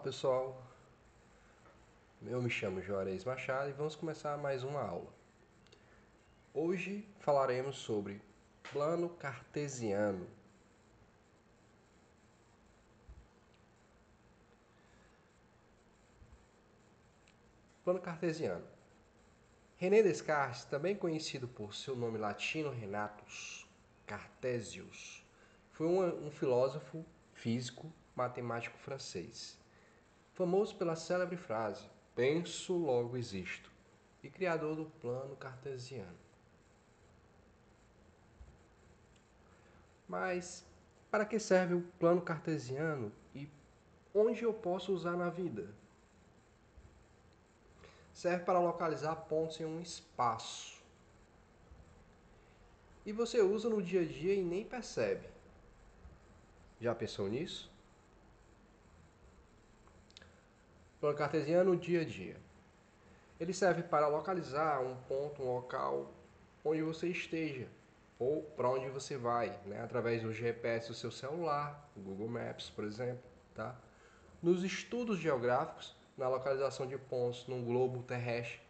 Pessoal, eu me chamo Juarez Machado e vamos começar mais uma aula. Hoje falaremos sobre plano cartesiano. Plano cartesiano. René Descartes, também conhecido por seu nome latino Renatus Cartesius, foi um filósofo, físico, matemático francês, famoso pela célebre frase "penso, logo existo", e criador do plano cartesiano. Mas para que serve o plano cartesiano e onde eu posso usar na vida? Serve para localizar pontos em um espaço. E você usa no dia a dia e nem percebe. Já pensou nisso? Plano cartesiano no dia a dia. Ele serve para localizar um ponto, um local onde você esteja ou para onde você vai, né? Através do GPS do seu celular, o Google Maps, por exemplo, tá? Nos estudos geográficos, na localização de pontos no globo terrestre,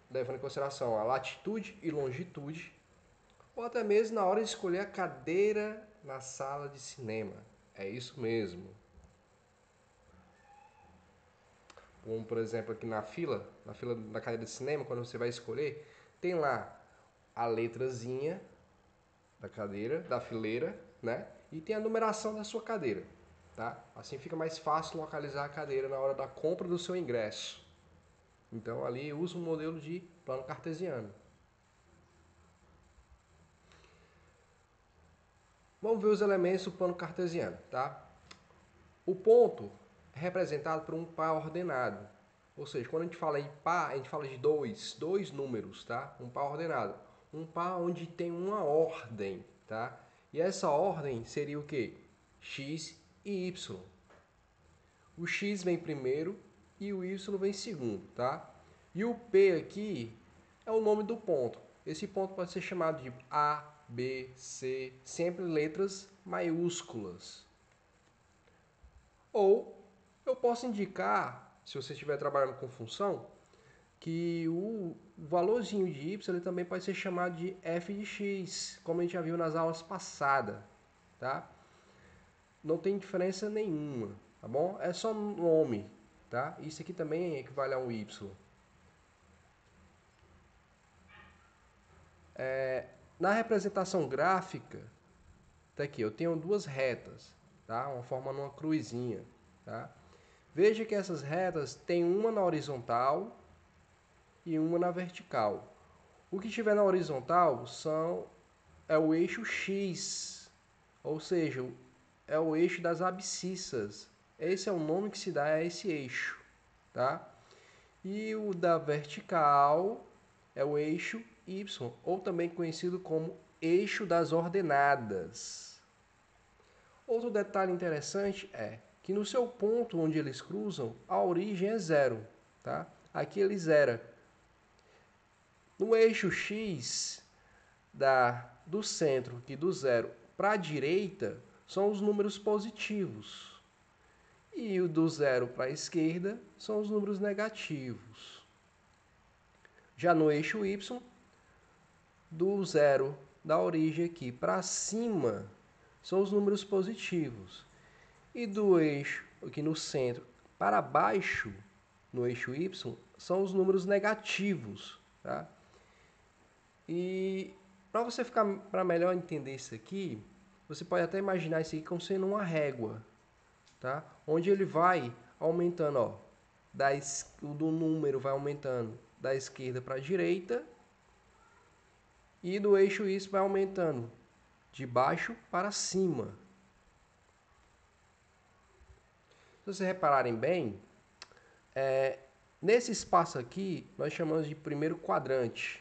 levando em consideração a latitude e longitude, ou até mesmo na hora de escolher a cadeira na sala de cinema. É isso mesmo. Como, por exemplo, aqui na fila da cadeira de cinema, quando você vai escolher, tem lá a letrazinha da cadeira, da fileira, né? E tem a numeração da sua cadeira, tá? Assim fica mais fácil localizar a cadeira na hora da compra do seu ingresso. Então ali usa um modelo de plano cartesiano. Vamos ver os elementos do plano cartesiano, tá? O ponto é representado por um par ordenado. Ou seja, quando a gente fala em par, a gente fala de dois números, tá? Um par ordenado. Um par onde tem uma ordem, tá? E essa ordem seria o quê? X e Y. O X vem primeiro e o Y vem segundo, tá? E o P aqui é o nome do ponto. Esse ponto pode ser chamado de A, B, C, sempre letras maiúsculas. Ou eu posso indicar, se você estiver trabalhando com função, que o valorzinho de y ele também pode ser chamado de f de x, como a gente já viu nas aulas passadas, tá? Não tem diferença nenhuma, tá bom? É só nome, tá? Isso aqui também equivale a um y. Na representação gráfica, tá aqui, eu tenho duas retas, tá? Uma forma numa cruzinha, tá? Veja que essas retas têm uma na horizontal e uma na vertical. O que estiver na horizontal é o eixo X, ou seja, é o eixo das abscissas. Esse é o nome que se dá a esse eixo, tá? E o da vertical é o eixo Y, ou também conhecido como eixo das ordenadas. Outro detalhe interessante é que no seu ponto onde eles cruzam, a origem é zero, tá? Aqui ele zera. No eixo X do centro aqui do zero para a direita são os números positivos. E o do zero para a esquerda são os números negativos. Já no eixo Y, do zero da origem aqui para cima são os números positivos. E do eixo aqui no centro para baixo, no eixo Y, são os números negativos, tá? E para melhor entender isso aqui, você pode até imaginar isso aqui como sendo uma régua, tá? Onde ele vai aumentando, ó, do número vai aumentando da esquerda para a direita e do eixo Y vai aumentando de baixo para cima. Se vocês repararem bem, nesse espaço aqui nós chamamos de primeiro quadrante,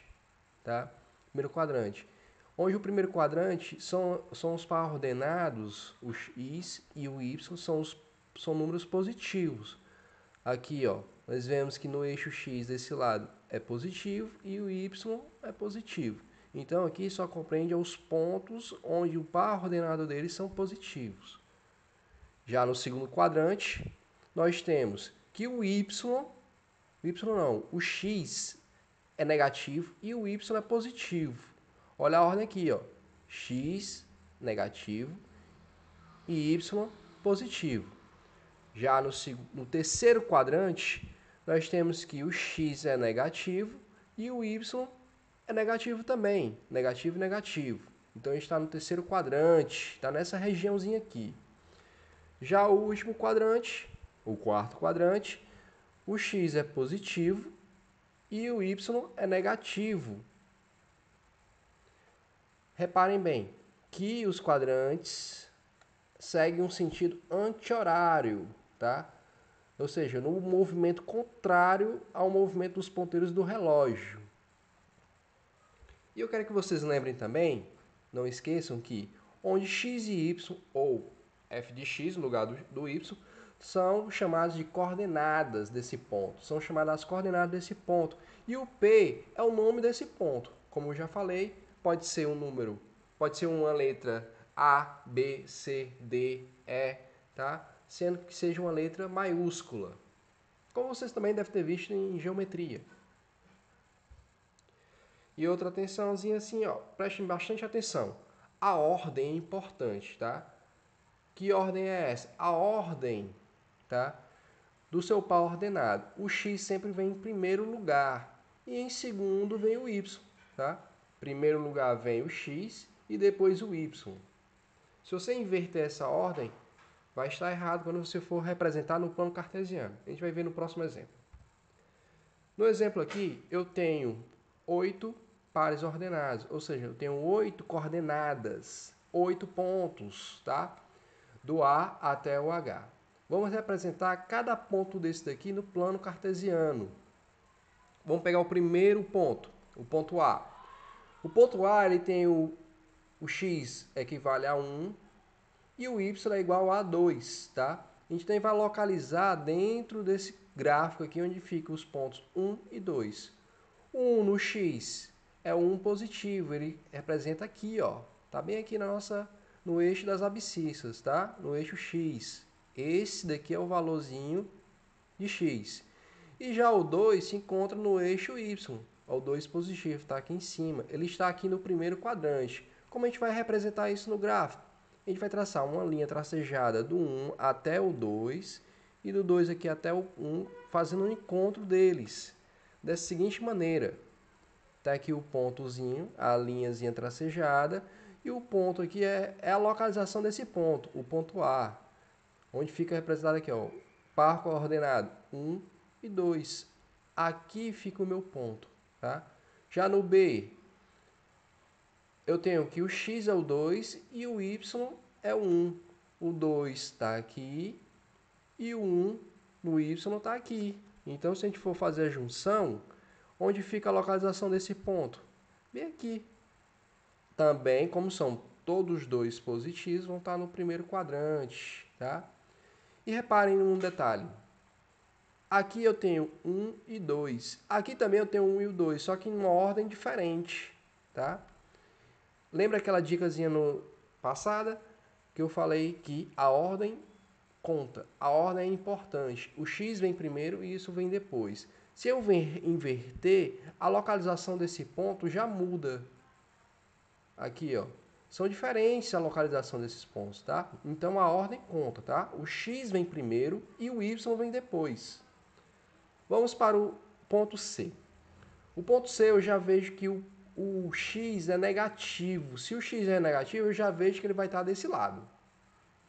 tá? Primeiro quadrante. Onde o primeiro quadrante são os par ordenados, o x e o y são números positivos. Aqui, ó, nós vemos que no eixo x desse lado é positivo e o y é positivo. Então aqui só compreende os pontos onde o par ordenado deles são positivos. Já no segundo quadrante, nós temos que o o x é negativo e o y é positivo. Olha a ordem aqui, ó. X negativo e y positivo. Já no terceiro quadrante, nós temos que o x é negativo e o y é negativo também. Negativo e negativo. Então, a gente está no terceiro quadrante, está nessa regiãozinha aqui. Já o último quadrante, o quarto quadrante, o x é positivo e o y é negativo. Reparem bem que os quadrantes seguem um sentido anti-horário, tá? Ou seja, no movimento contrário ao movimento dos ponteiros do relógio. E eu quero que vocês lembrem também, não esqueçam que onde x e y, ou f de x no lugar do y, são chamadas de coordenadas desse ponto. São chamadas as coordenadas desse ponto. E o P é o nome desse ponto. Como eu já falei, pode ser um número, pode ser uma letra A, B, C, D, E, tá? Sendo que seja uma letra maiúscula. Como vocês também devem ter visto em geometria. E outra atençãozinha assim, ó, prestem bastante atenção. A ordem é importante, tá? Que ordem é essa? A ordem, tá? Do seu par ordenado. O x sempre vem em primeiro lugar e em segundo vem o y, tá? Em primeiro lugar vem o x e depois o y. Se você inverter essa ordem, vai estar errado quando você for representar no plano cartesiano. A gente vai ver no próximo exemplo. No exemplo aqui, eu tenho 8 pares ordenados, ou seja, eu tenho 8 coordenadas, 8 pontos, tá? Do A até o H. Vamos representar cada ponto desse daqui no plano cartesiano. Vamos pegar o primeiro ponto, o ponto A. O ponto A ele tem o x equivale a 1 e o y é igual a 2, tá? A gente vai localizar dentro desse gráfico aqui onde ficam os pontos 1 e 2. O 1 no x é o 1 positivo, ele representa aqui, ó. Tá bem aqui no eixo das abscissas, tá? No eixo x. Esse daqui é o valorzinho de x. E já o 2 se encontra no eixo y. O 2 positivo está aqui em cima. Ele está aqui no primeiro quadrante. Como a gente vai representar isso no gráfico? A gente vai traçar uma linha tracejada do 1 até o 2 e do 2 aqui até o 1, fazendo um encontro deles. Dessa seguinte maneira. Está aqui o pontozinho, a linhazinha tracejada, e o ponto aqui é a localização desse ponto, o ponto A, onde fica representado aqui, ó, par coordenado 1 e 2. Aqui fica o meu ponto, tá? Já no B, eu tenho que o x é o 2 e o y é o 1. O 2 está aqui e o 1 no y está aqui. Então, se a gente for fazer a junção, onde fica a localização desse ponto? Bem aqui. Também, como são todos dois positivos, vão estar no primeiro quadrante, tá? E reparem num detalhe. Aqui eu tenho 1 e 2. Aqui também eu tenho 1 e o 2, só que em uma ordem diferente, tá? Lembra aquela dicasinha passada que eu falei que a ordem conta, a ordem é importante. O x vem primeiro e isso vem depois. Se eu inverter, a localização desse ponto já muda. Aqui, ó. São diferentes a localização desses pontos, tá? Então a ordem conta, tá? O x vem primeiro e o y vem depois. Vamos para o ponto C. O ponto C eu já vejo que o x é negativo. Se o x é negativo, eu já vejo que ele vai estar desse lado.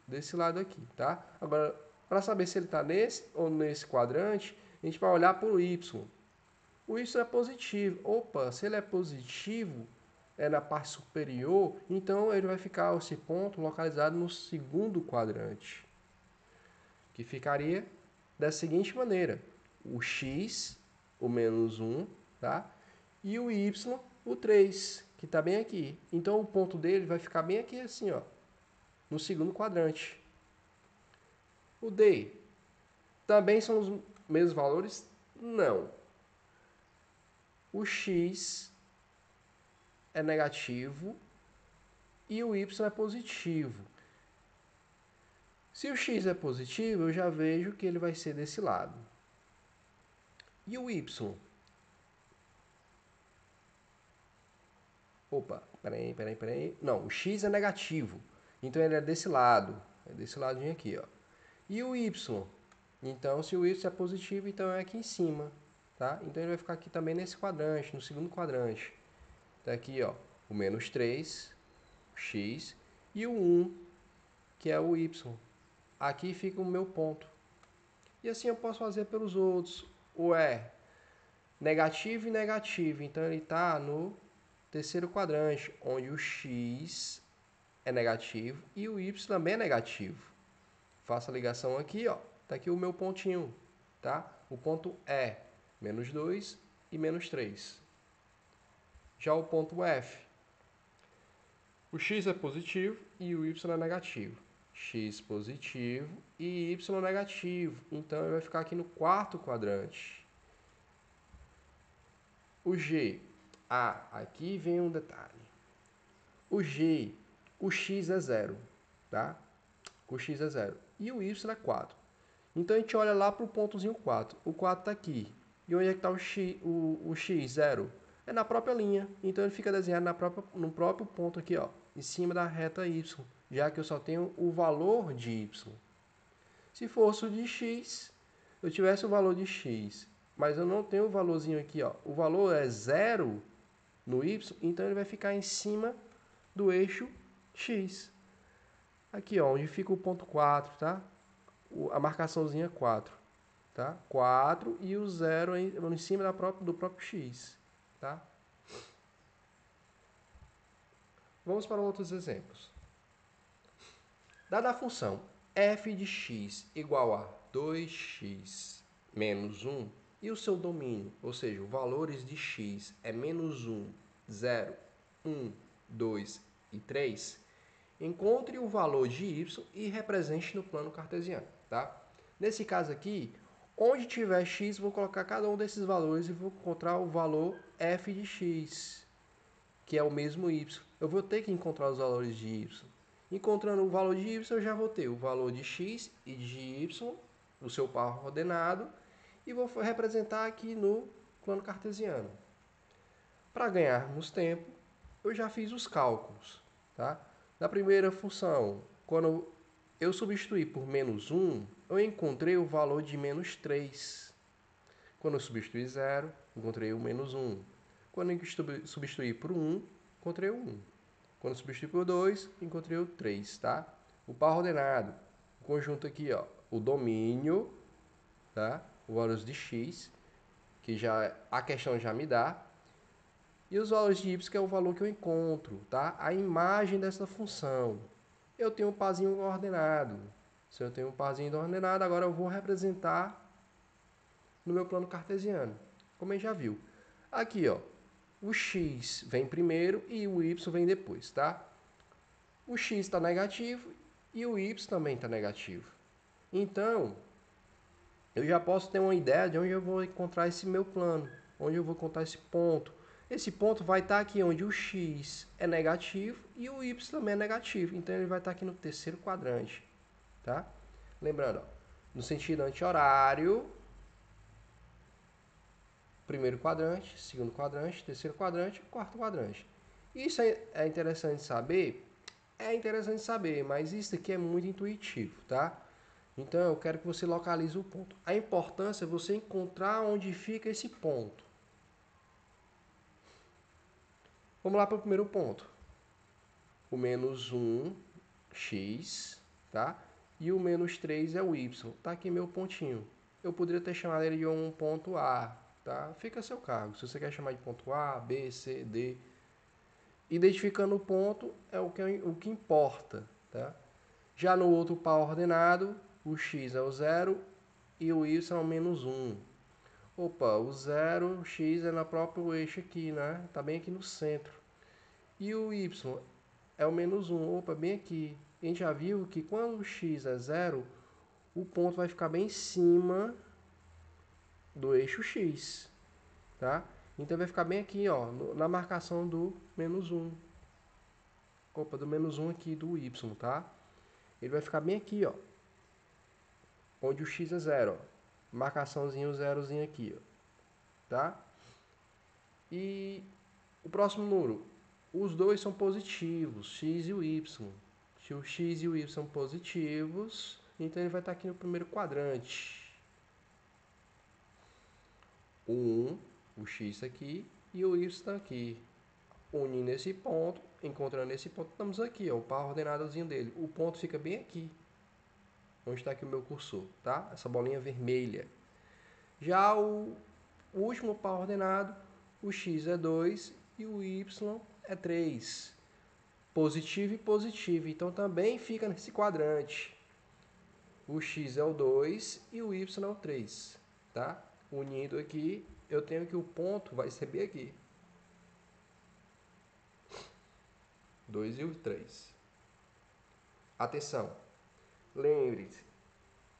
Desse lado aqui, tá? Agora, para saber se ele está nesse ou nesse quadrante, a gente vai olhar para o y. O y é positivo. Opa, se ele é positivo, é na parte superior, então ele vai ficar esse ponto localizado no segundo quadrante. Que ficaria da seguinte maneira. O x, o menos 1, tá? E o y, o 3, que está bem aqui. Então, o ponto dele vai ficar bem aqui assim, ó, no segundo quadrante. O D, também são os mesmos valores? Não. O x é negativo e o y é positivo. Se o x é positivo, eu já vejo que ele vai ser desse lado. E o y? Opa, peraí. Não, o x é negativo. Então ele é desse lado. É desse ladinho aqui, ó. E o y? Então, se o y é positivo, então é aqui em cima. Tá? Então ele vai ficar aqui também nesse quadrante, no segundo quadrante. Tá aqui, ó, o menos 3, o x, e o 1, que é o y. Aqui fica o meu ponto. E assim eu posso fazer pelos outros. O é negativo e negativo. Então ele está no terceiro quadrante, onde o x é negativo e o y também é negativo. Faço a ligação aqui, ó. Tá aqui o meu pontinho, tá? O ponto é menos 2 e menos 3. Já o ponto F, o x é positivo e o y é negativo. X positivo e y negativo. Então ele vai ficar aqui no quarto quadrante. O G. Aqui vem um detalhe. O G, o x é 0, tá? O x é 0. E o y é 4. Então a gente olha lá para o pontozinho 4. O 4 está aqui. E onde é que está o x, 0? É na própria linha. Então ele fica desenhado no próprio ponto aqui, ó, em cima da reta y, já que eu só tenho o valor de y. Se fosse o de x, eu tivesse o valor de x, mas eu não tenho o valorzinho aqui, ó. O valor é 0 no y, então ele vai ficar em cima do eixo x. Aqui, ó, onde fica o ponto 4, tá? A marcaçãozinha 4, tá? 4 e o 0 em cima do próprio x, tá? Vamos para outros exemplos. Dada a função f de x igual a 2x menos 1 e o seu domínio, ou seja, os valores de x é menos 1, 0, 1, 2 e 3, encontre o valor de y e represente no plano cartesiano, tá? Nesse caso aqui, onde tiver x, vou colocar cada um desses valores e vou encontrar o valor f de x, que é o mesmo y. Eu vou ter que encontrar os valores de y. Encontrando o valor de y, eu já vou ter o valor de x e de y, o seu par ordenado, e vou representar aqui no plano cartesiano. Para ganharmos tempo, eu já fiz os cálculos, tá? Na primeira função, quando eu substituir por menos 1, eu encontrei o valor de menos 3. Quando eu substituir 0, encontrei o menos 1. Quando eu substituir por 1, encontrei o 1. Quando eu substituir por 2, encontrei o 3, tá? O par ordenado, o conjunto aqui, ó, o domínio, tá? Os valores de x, que já a questão já me dá, e os valores de y, que é o valor que eu encontro, tá? A imagem dessa função. Eu tenho um parzinho ordenado. Se eu tenho um parzinho ordenado, agora eu vou representar no meu plano cartesiano, como a gente já viu. Aqui, ó, o x vem primeiro e o y vem depois, tá? O x está negativo e o y também está negativo. Então, eu já posso ter uma ideia de onde eu vou encontrar esse meu plano, onde eu vou encontrar esse ponto. Esse ponto vai estar aqui onde o x é negativo e o y também é negativo. Então, ele vai estar aqui no terceiro quadrante, tá? Lembrando, ó, no sentido anti-horário, primeiro quadrante, segundo quadrante, terceiro quadrante, quarto quadrante. Isso é interessante saber? É interessante saber, mas isso aqui é muito intuitivo, tá? Então eu quero que você localize o ponto. A importância é você encontrar onde fica esse ponto. Vamos lá para o primeiro ponto. O menos 1, x, tá? E o menos 3 é o y. Tá aqui meu pontinho. Eu poderia ter chamado ele de um ponto A, tá? Fica a seu cargo. Se você quer chamar de ponto A, B, C, D. Identificando o ponto é o que importa, tá? Já no outro par ordenado, o x é o 0 e o y é o menos 1. Opa, o 0, o x é no próprio eixo aqui, né? Tá bem aqui no centro. E o y é o menos 1. Opa, bem aqui. A gente já viu que quando o x é 0, o ponto vai ficar bem em cima do eixo x, tá? Então vai ficar bem aqui, ó, na marcação do menos 1. Opa, do menos 1 aqui do y, tá? Ele vai ficar bem aqui, ó. onde o x é 0, ó. Marcaçãozinho, zerozinho aqui, ó. Tá? E o próximo número, os dois são positivos, x e o y. Se o x e o y são positivos, então ele vai estar aqui no primeiro quadrante. O 1, o x aqui e o y está aqui. Unindo esse ponto, encontrando esse ponto, estamos aqui, ó, o par ordenadozinho dele. O ponto fica bem aqui, onde está aqui o meu cursor, tá? Essa bolinha vermelha. Já o último par ordenado, o x é 2 e o y é 3. Positivo e positivo, então também fica nesse quadrante. O x é o 2 e o y é o 3, tá? Unindo aqui, eu tenho que o ponto vai ser bem aqui. 2 e o 3. Atenção, lembre-se,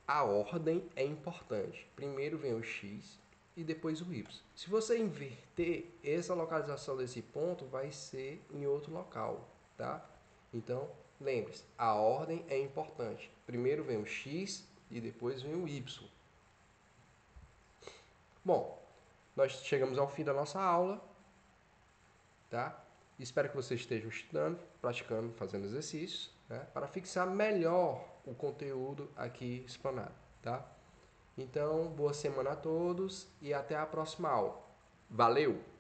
a ordem é importante. Primeiro vem o x e depois o y. Se você inverter, essa localização desse ponto vai ser em outro local, tá? Então, lembre-se, a ordem é importante. Primeiro vem o x e depois vem o y. Bom, nós chegamos ao fim da nossa aula, tá? Espero que vocês estejam estudando, praticando, fazendo exercícios, né? Para fixar melhor o conteúdo aqui explanado, tá? Então, boa semana a todos e até a próxima aula. Valeu!